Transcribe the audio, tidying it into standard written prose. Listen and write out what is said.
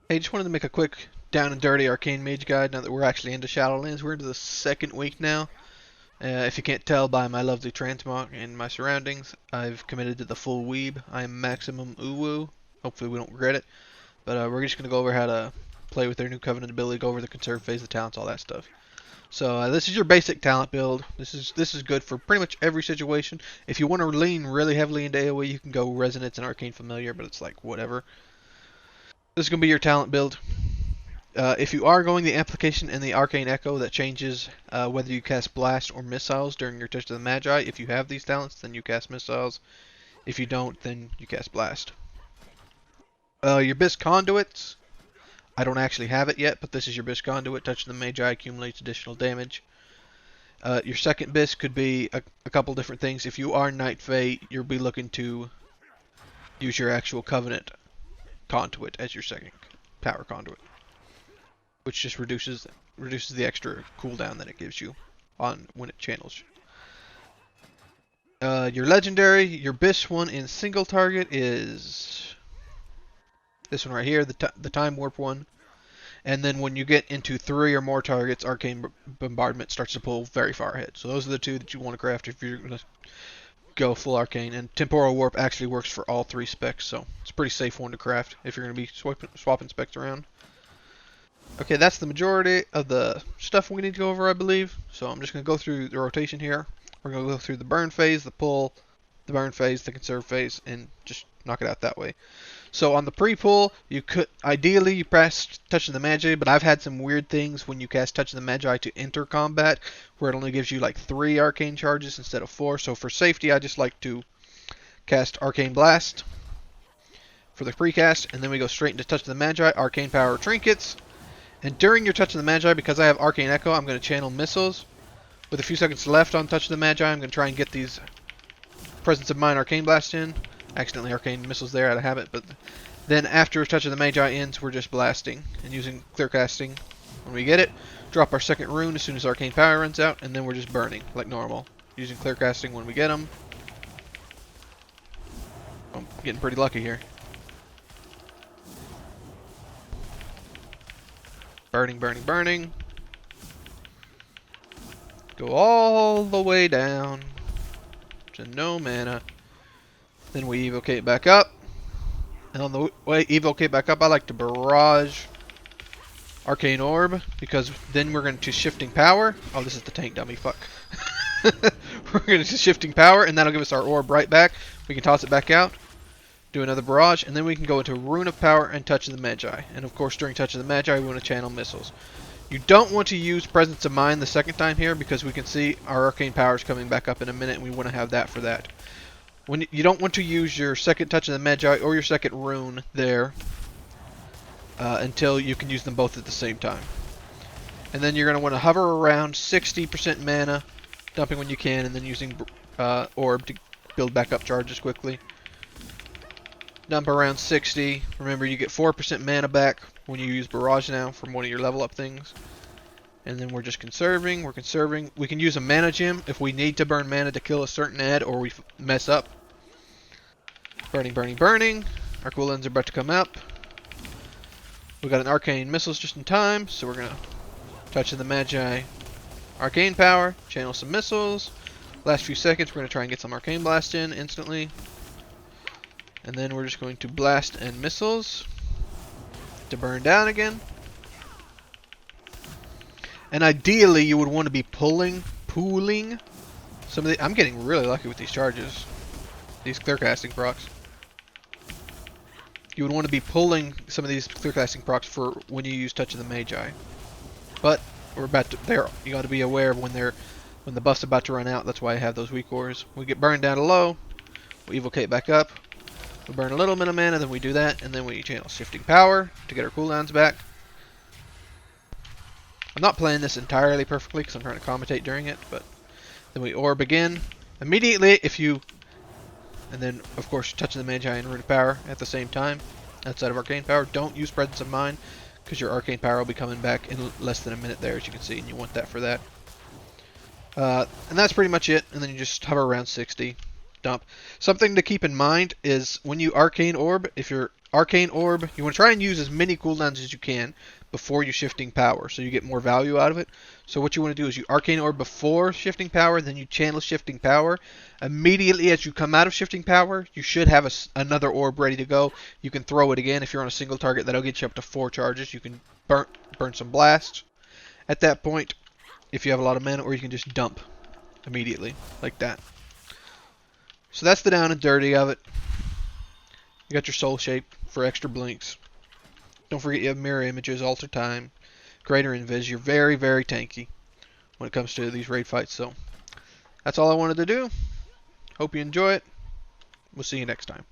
Hey, just wanted to make a quick down and dirty Arcane Mage guide now that we're actually into Shadowlands. We're into the second week now. If you can't tell by my lovely transmog and my surroundings, I've committed to the full weeb. I am maximum uwu. Hopefully we don't regret it. But we're just going to go over how to play with their new Covenant ability, go over the conserve phase, the talents, all that stuff. So this is your basic talent build. This is good for pretty much every situation. If you want to lean really heavily into AoE, you can go Resonance and Arcane Familiar, but it's like whatever. This is going to be your talent build. If you are going the Amplification and the Arcane Echo, that changes whether you cast Blast or Missiles during your Touch of the Magi. If you have these talents, then you cast Missiles. If you don't, then you cast Blast. Your Bis Conduits, I don't actually have it yet, but this is your Bis Conduit. Touch of the Magi accumulates additional damage. Your second Bis could be a couple different things. If you are Night Fae, you'll be looking to use your actual Covenant Conduit as your second power conduit, which just reduces the extra cooldown that it gives you on when it channels. Your legendary, your Bis one in single target is this one right here, the time warp one. And then when you get into 3 or more targets, Arcane Bombardment starts to pull very far ahead. So those are the two that you want to craft if you're going to go full Arcane. And Temporal Warp actually works for all 3 specs, so it's a pretty safe one to craft if you're going to be swapping specs around. Okay, that's the majority of the stuff we need to go over, I believe. So I'm just going to go through the rotation here. We're going to go through the burn phase, the pull, the burn phase, the conserve phase, and just knock it out that way. So on the pre-pull, you could ideally you press Touch of the Magi, but I've had some weird things when you cast Touch of the Magi to enter combat, where it only gives you like 3 arcane charges instead of 4. So for safety, I just like to cast Arcane Blast for the precast, and then we go straight into Touch of the Magi, Arcane Power Trinkets. And during your Touch of the Magi, because I have Arcane Echo, I'm going to channel Missiles. With a few seconds left on Touch of the Magi, I'm going to try and get these Presence of Mind Arcane Blast in. Accidentally Arcane Missiles there out of habit, but then after Touch of the Magi ends, we're just blasting and using Clear Casting. When we get it, drop our second rune as soon as Arcane Power runs out, and then we're just burning like normal, using Clear Casting when we get them. I'm getting pretty lucky here. Burning, burning, burning. Go all the way down to no mana. Then we evocate back up. And on the way evocate back up, I like to barrage Arcane Orb, because then we're going to Shifting Power. Oh, this is the tank dummy, fuck. We're going to Shifting Power, and that'll give us our orb right back. We can toss it back out, do another barrage, and then we can go into Rune of Power and Touch of the Magi. And of course, during Touch of the Magi, we want to channel Missiles. You don't want to use Presence of Mind the second time here, because we can see our Arcane Power is coming back up in a minute, and we want to have that for that. When you don't want to use your second Touch of the Magi or your second Rune there until you can use them both at the same time. And then you're going to want to hover around 60% mana, dumping when you can, and then using Orb to build back up charges quickly. Dump around 60. Remember, you get 4% mana back when you use Barrage now from one of your level up things. And then we're just conserving. We're conserving. We can use a mana gem if we need to burn mana to kill a certain ad or we mess up. Burning, burning, burning. Our cooldowns are about to come up. We got an Arcane Missiles just in time, so we're going to Touch of the Magi, Arcane Power, channel some Missiles. Last few seconds, we're going to try and get some Arcane Blast in instantly. And then we're just going to Blast and Missiles to burn down again. And ideally, you would want to be pooling some of the. I'm getting really lucky with these charges, these clear casting procs. You would want to be pulling some of these clear casting procs for when you use Touch of the Magi. But we're about to. There, you got to be aware of when the buff's about to run out. That's why I have those weak ores. We get burned down to low. We evocate back up. We burn a little bit of mana, then we do that, and then we channel Shifting Power to get our cooldowns back. I'm not playing this entirely perfectly because I'm trying to commentate during it, but then we orb again. Immediately, and then, of course, Touch of the Magi and Rune of Power at the same time, outside of Arcane Power. Don't use Presence of Mind, because your Arcane Power will be coming back in less than a minute there, as you can see, and you want that for that. And that's pretty much it, and then you just hover around 60. Dump. Something to keep in mind is when you Arcane Orb, if your Arcane Orb, you want to try and use as many cooldowns as you can before you shifting power, so you get more value out of it. So what you want to do is you Arcane Orb before shifting power, then you channel shifting power. Immediately as you come out of shifting power, you should have another orb ready to go. You can throw it again if you're on a single target. That'll get you up to 4 charges. You can burn some blasts at that point if you have a lot of mana, or you can just dump immediately like that. So that's the down and dirty of it. You got your soul shape for extra blinks. Don't forget you have mirror images, alter time, greater invis. You're very, very tanky when it comes to these raid fights. So that's all I wanted to do. Hope you enjoy it. We'll see you next time.